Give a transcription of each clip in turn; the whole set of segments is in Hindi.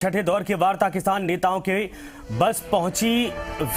छठे दौर की वार्ता किसान नेताओं के बस पहुंची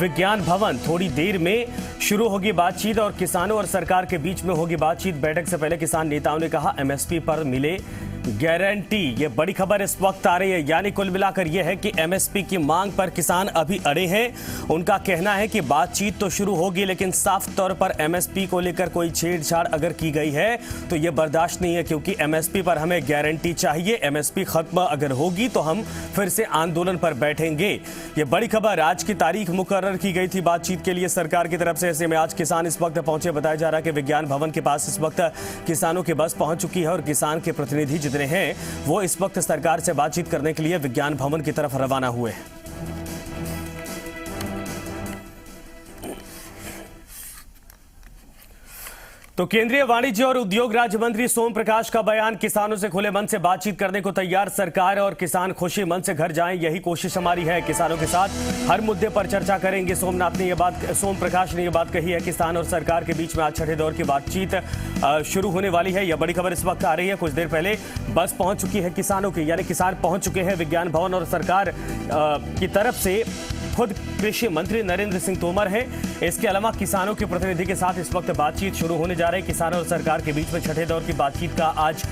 विज्ञान भवन। थोड़ी देर में शुरू होगी बातचीत और किसानों और सरकार के बीच में होगी बातचीत। बैठक से पहले किसान नेताओं ने कहा एमएसपी पर मिले गारंटी। ये बड़ी खबर इस वक्त आ रही है, यानी कुल मिलाकर यह है कि एमएसपी की मांग पर किसान अभी अड़े हैं। उनका कहना है कि बातचीत तो शुरू होगी लेकिन साफ तौर पर एमएसपी को लेकर कोई छेड़छाड़ अगर की गई है तो ये बर्दाश्त नहीं है, क्योंकि एमएसपी पर हमें गारंटी चाहिए। एमएसपी खत्म अगर होगी तो हम फिर से आंदोलन पर बैठेंगे। ये बड़ी खबर। आज की तारीख मुकर्रर की गई थी बातचीत के लिए सरकार की तरफ से। ऐसे में आज किसान इस वक्त पहुंचे। बताया जा रहा है कि विज्ञान भवन के पास इस वक्त किसानों की बस पहुंच चुकी है और किसान के प्रतिनिधि जितने हैं वो इस वक्त सरकार से बातचीत करने के लिए विज्ञान भवन की तरफ रवाना हुए हैं। तो केंद्रीय वाणिज्य और उद्योग राज्य मंत्री सोम प्रकाश का बयान, किसानों से खुले मन से बातचीत करने को तैयार सरकार और किसान खुशी मन से घर जाएं, यही कोशिश हमारी है। किसानों के साथ हर मुद्दे पर चर्चा करेंगे। सोम प्रकाश ने यह बात कही है। किसान और सरकार के बीच में आज छठे दौर की बातचीत शुरू होने वाली है। यह बड़ी खबर इस वक्त आ रही है। कुछ देर पहले बस पहुंच चुकी है किसानों की, यानी किसान पहुंच चुके हैं विज्ञान भवन और सरकार की तरफ से खुद कृषि मंत्री नरेंद्र सिंह तोमर हैं। इसके अलावा किसानों के प्रतिनिधि के साथ इस वक्त बातचीत शुरू होने जा रही है। किसानों और सरकार के बीच में छठे दौर की बातचीत का आज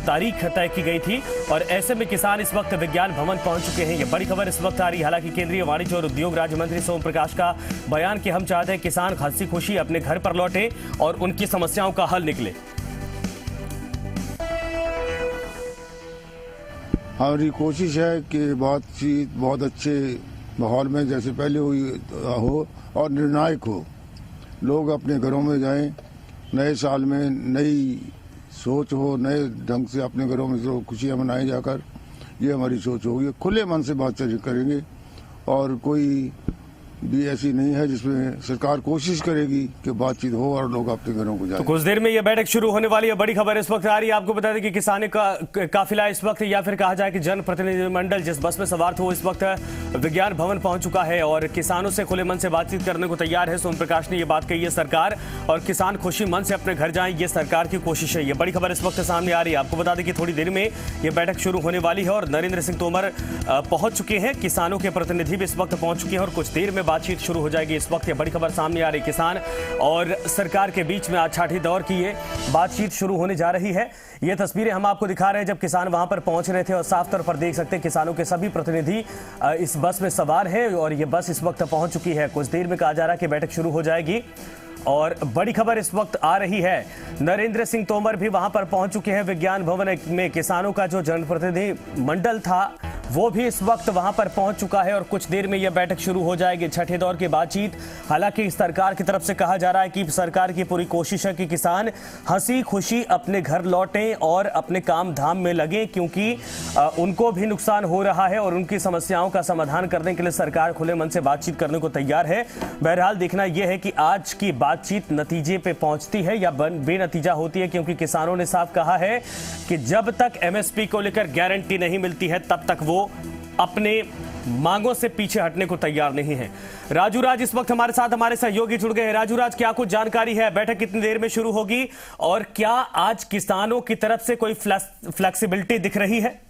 तारीख तय की गई थी और ऐसे में किसान इस वक्त विज्ञान भवन पहुंच चुके हैं। ये बड़ी खबर इस वक्त आ रही है। हालांकि केंद्रीय वाणिज्य और उद्योग राज्य मंत्री सोम प्रकाश का बयान कि हम चाहते हैं किसान हंसी खुशी अपने घर पर लौटे और उनकी समस्याओं का हल निकले। हमारी कोशिश है कि बातचीत बहुत अच्छे माहौल में जैसे पहले हुई हो और निर्णायक हो। लोग अपने घरों में जाएं, नए साल में नई सोच हो, नए ढंग से अपने घरों में जो खुशियां मनाएं जाकर, ये हमारी सोच होगी। खुले मन से बातचीत करेंगे और कोई भी ऐसी नहीं है जिसमें सरकार कोशिश करेगी कि बातचीत हो और लोग अपने घरों को जाएं। तो कुछ देर में यह बैठक शुरू होने वाली है। बड़ी खबर इस वक्त आ रही है। आपको बता दें कि किसानों का काफिला इस वक्त, या फिर कहा जाए कि जनप्रतिनिधिमंडल जिस बस में सवार था वो इस वक्त विज्ञान भवन पहुंच चुका है और किसानों से खुले मन से बातचीत करने को तैयार है। सोम प्रकाश ने यह बात कही है। सरकार और किसान खुशी मन से अपने घर जाएं, ये सरकार की कोशिश है। ये बड़ी खबर इस वक्त सामने आ रही है। आपको बता दें कि थोड़ी देर में यह बैठक शुरू होने वाली है और नरेंद्र सिंह तोमर पहुंच चुके हैं। किसानों के प्रतिनिधि भी इस वक्त पहुंच चुके हैं और कुछ देर में बातचीत शुरू हो जाएगी। इस वक्त ये बड़ी खबर सामने आ रही। किसान और सरकार के बीच में आज छठे दौर की ये बातचीत शुरू होने जा रही है। ये तस्वीरें हम आपको दिखा रहे हैं जब किसान वहां पर पहुंच रहे थे और साफ तौर पर देख सकते हैं किसानों के सभी प्रतिनिधि इस बस में सवार हैं और ये बस इस वक्त पहुंच चुकी है। कुछ देर में कहा जा रहा है कि बैठक शुरू हो जाएगी और बड़ी खबर इस वक्त आ रही है। नरेंद्र सिंह तोमर भी वहां पर पहुंच चुके हैं विज्ञान भवन में। किसानों का जो जनप्रतिनिधि मंडल था वो भी इस वक्त वहां पर पहुंच चुका है और कुछ देर में यह बैठक शुरू हो जाएगी। छठे दौर की बातचीत। हालांकि सरकार की तरफ से कहा जा रहा है कि सरकार की पूरी कोशिश है कि किसान हंसी खुशी अपने घर लौटें और अपने काम धाम में लगें, क्योंकि उनको भी नुकसान हो रहा है और उनकी समस्याओं का समाधान करने के लिए सरकार खुले मन से बातचीत करने को तैयार है। बहरहाल देखना यह है कि आज की बातचीत नतीजे पे पहुंचती है या बेनतीजा होती है, क्योंकि किसानों ने साफ कहा है कि जब तक एमएसपी को लेकर गारंटी नहीं मिलती है तब तक वो अपने मांगों से पीछे हटने को तैयार नहीं है। राजू राज इस वक्त हमारे साथ, हमारे सहयोगी जुड़ गए हैं। राजू राज, क्या कुछ जानकारी है? बैठक कितनी देर में शुरू होगी और क्या आज किसानों की तरफ से कोई फ्लेक्सिबिलिटी दिख रही है?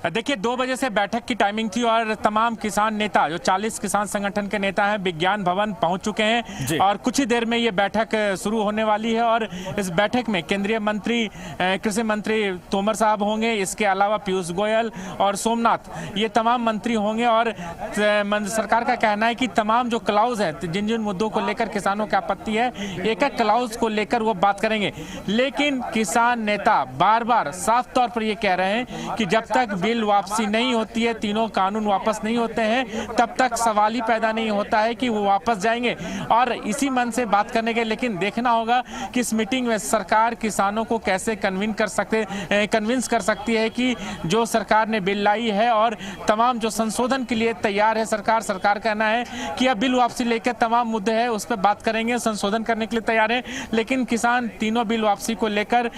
देखिए 2 बजे से बैठक की टाइमिंग थी और तमाम किसान नेता जो 40 किसान संगठन के नेता हैं विज्ञान भवन पहुंच चुके हैं और कुछ ही देर में ये बैठक शुरू होने वाली है। और इस बैठक में केंद्रीय मंत्री कृषि मंत्री तोमर साहब होंगे, इसके अलावा पीयूष गोयल और सोमनाथ, ये तमाम मंत्री होंगे। और सरकार का कहना है कि तमाम जो क्लाउज है, जिन जिन मुद्दों को लेकर किसानों की आपत्ति है, एक एक क्लाउज को लेकर वो बात करेंगे। लेकिन किसान नेता बार बार साफ तौर पर ये कह रहे हैं कि जब तक बिल वापसी नहीं होती है, तीनों कानून वापस नहीं होते हैं, तब तक सवाल ही पैदा नहीं होता है कि वो वापस जाएंगे। और इसी मन से बात करने के, लेकिन देखना होगा कि इस मीटिंग में सरकार किसानों को कैसे कन्विंस कर सकती है कि जो सरकार ने बिल लाई है और तमाम जो संशोधन के लिए तैयार है सरकार कहना है कि अब बिल वापसी लेकर तमाम मुद्दे हैं उस पर बात करेंगे, संशोधन करने के लिए तैयार है। लेकिन किसान तीनों बिल वापसी को लेकर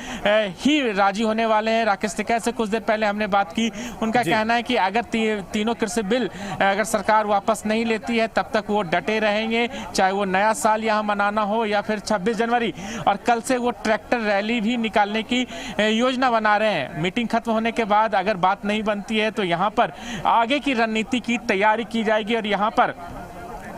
ही राजी होने वाले हैं। राकेश टिकैत से कुछ देर पहले हमने बात की उनका कहना है कि अगर तीनों कृषि बिल अगर सरकार वापस नहीं लेती है तब तक वो डटे रहेंगे, चाहे वो नया साल यहाँ मनाना हो या फिर 26 जनवरी। और कल से वो ट्रैक्टर रैली भी निकालने की योजना बना रहे हैं। मीटिंग खत्म होने के बाद अगर बात नहीं बनती है तो यहाँ पर आगे की रणनीति की तैयारी की जाएगी। और यहाँ पर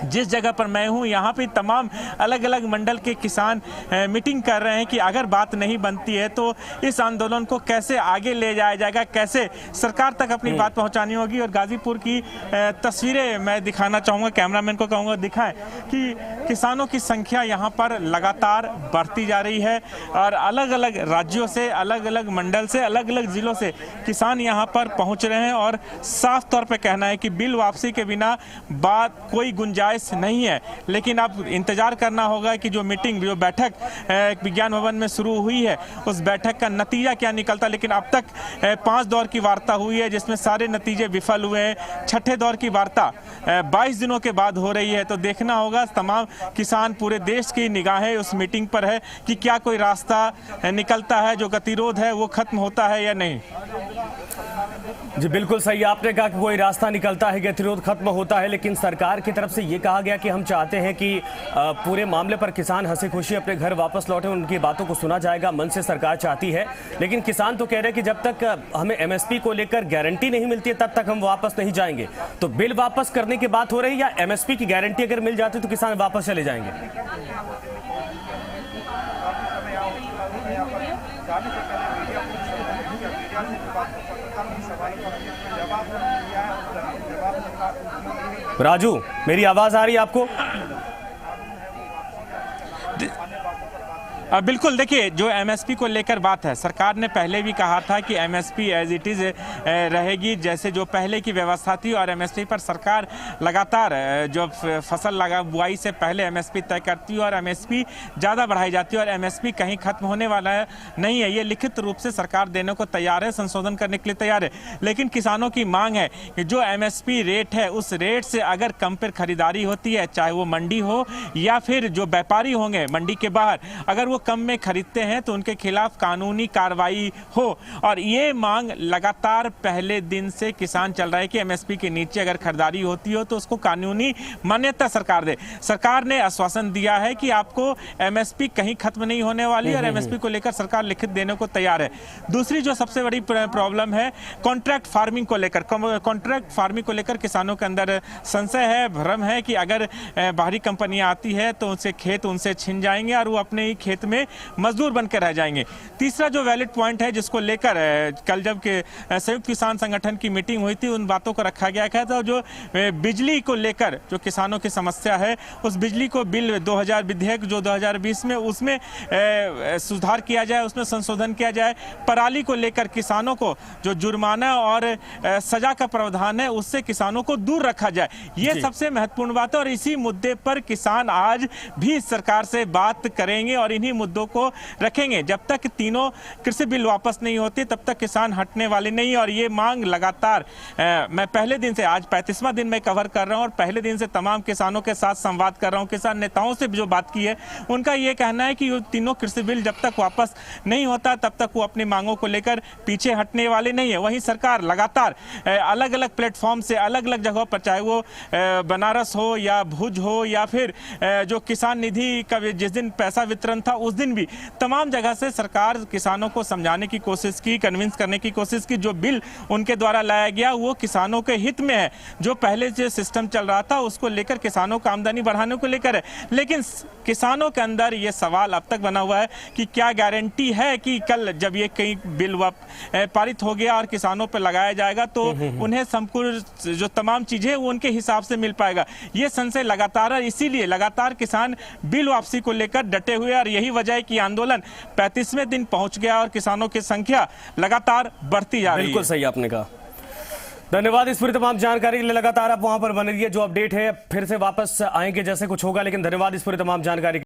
जिस जगह पर मैं हूं यहाँ पे तमाम अलग अलग मंडल के किसान मीटिंग कर रहे हैं कि अगर बात नहीं बनती है तो इस आंदोलन को कैसे आगे ले जाया जाएगा, कैसे सरकार तक अपनी बात पहुंचानी होगी। और गाजीपुर की तस्वीरें मैं दिखाना चाहूँगा, कैमरामैन को कहूँगा दिखाएं कि किसानों की संख्या यहाँ पर लगातार बढ़ती जा रही है और अलग अलग राज्यों से, अलग अलग मंडल से, अलग अलग जिलों से किसान यहाँ पर पहुँच रहे हैं। और साफ तौर पर कहना है कि बिल वापसी के बिना बात कोई गुंजाइश नहीं है। लेकिन अब इंतजार करना होगा कि जो मीटिंग, जो बैठक विज्ञान भवन में शुरू हुई है उस बैठक का नतीजा क्या निकलता। लेकिन अब तक 5 दौर की वार्ता हुई है जिसमें सारे नतीजे विफल हुए हैं। छठे दौर की वार्ता 22 दिनों के बाद हो रही है। तो देखना होगा, तमाम किसान, पूरे देश की निगाहें उस मीटिंग पर है कि क्या कोई रास्ता निकलता है, जो गतिरोध है वो खत्म होता है या नहीं। जी बिल्कुल सही आपने कहा कि कोई रास्ता निकलता है, गतिरोध खत्म होता है। लेकिन सरकार की तरफ से ये कहा गया कि हम चाहते हैं कि पूरे मामले पर किसान हंसी खुशी अपने घर वापस लौटे, उनकी बातों को सुना जाएगा, मन से सरकार चाहती है। लेकिन किसान तो कह रहे हैं कि जब तक हमें एमएसपी को लेकर गारंटी नहीं मिलती है तब तक हम वापस नहीं जाएंगे। तो बिल वापस करने की बात हो रही है या एमएसपी की गारंटी अगर मिल जाती तो किसान वापस चले जाएंगे? राजू, मेरी आवाज आ रही है आपको? बिल्कुल, देखिए जो एमएसपी को लेकर बात है, सरकार ने पहले भी कहा था कि एमएसपी एज इट इज़ रहेगी जैसे जो पहले की व्यवस्था थी। और एमएसपी पर सरकार लगातार जो फसल बुआई से पहले एमएसपी तय करती है और एमएसपी ज़्यादा बढ़ाई जाती है और एमएसपी कहीं खत्म होने वाला नहीं है। ये लिखित रूप से सरकार देने को तैयार है, संशोधन करने के लिए तैयार है। लेकिन किसानों की मांग है कि जो एमएसपी रेट है उस रेट से अगर कम पर खरीदारी होती है, चाहे वो मंडी हो या फिर जो व्यापारी होंगे मंडी के बाहर, अगर वो कम में खरीदते हैं तो उनके खिलाफ कानूनी कार्रवाई हो। और ये मांग लगातार पहले दिन से किसान चल रहा है कि एमएसपी के नीचे अगर खरीदारी होती हो तो उसको कानूनी मान्यता सरकार दे। सरकार ने आश्वासन दिया है कि आपको एमएसपी कहीं खत्म नहीं होने वाली और एमएसपी को लेकर सरकार लिखित देने को तैयार है। दूसरी जो सबसे बड़ी प्रॉब्लम है कॉन्ट्रैक्ट फार्मिंग को लेकर, कॉन्ट्रैक्ट फार्मिंग को लेकर किसानों के अंदर संशय है, भ्रम है कि अगर बाहरी कंपनियां आती है तो उनसे खेत उनसे छिन जाएंगे और वो अपने ही खेत में मजदूर बनकर रह जाएंगे। तीसरा जो वैलिड पॉइंट है जिसको लेकर कल जब के संयुक्त किसान संगठन की मीटिंग हुई थी उन बातों को रखा गया था। जो बिजली को लेकर जो किसानों की समस्या है उस बिजली को बिल 2000 विधेयक जो 2020 में उसमें सुधार किया जाए, उसमें संशोधन किया जाए। पराली को लेकर किसानों को जो जुर्माना और सजा का प्रावधान है उससे किसानों को दूर रखा जाए, ये सबसे महत्वपूर्ण बात है। और इसी मुद्दे पर किसान आज भी सरकार से बात करेंगे और इन्हीं मुद्दों को रखेंगे। जब तक तीनों कृषि बिल वापस नहीं होते तब तक किसान हटने वाले नहीं। और ये मांग लगातार मैं पहले दिन से, आज 35वां दिन में कवर कर रहा हूं और पहले दिन से तमाम किसानों के साथ संवाद कर रहा हूं। किसान नेताओं से जो बात की है उनका ये कहना है कि ये तीनों कृषि बिल जब तक वापस नहीं होता तब तक वो अपनी मांगों को लेकर पीछे हटने वाले नहीं है। वहीं सरकार लगातार अलग अलग प्लेटफॉर्म से अलग अलग जगहों पर, चाहे वो बनारस हो या भुज हो या फिर जो किसान निधि का जिस दिन पैसा वितरण था उस दिन भी तमाम जगह से सरकार किसानों को समझाने की कोशिश की, कन्विंस करने की कोशिश की। जो बिल उनके द्वारा लाया गया वो किसानों के हित में है। जो पहले जो सिस्टम चल रहा था उसको लेकर किसानों को आमदनी बढ़ाने को लेकर है। लेकिन किसानों के अंदर ये सवाल अब तक बना हुआ है कि क्या गारंटी है कि कल जब ये कई बिल पारित हो गया और किसानों पर लगाया जाएगा तो उन्हें संपूर्ण जो तमाम चीजें वो उनके हिसाब से मिल पाएगा। ये संशय लगातार है, इसीलिए लगातार किसान बिल वापसी को लेकर डटे हुए। और यही वजह है कि आंदोलन 35वें दिन पहुंच गया और किसानों की संख्या लगातार बढ़ती जा रही है। बिल्कुल सही आपने कहा। धन्यवाद इस पूरी तमाम जानकारी के लिए। लगातार आप वहां पर बने रहिए, जो अपडेट है फिर से वापस आएंगे जैसे कुछ होगा। लेकिन धन्यवाद इस पूरी तमाम जानकारी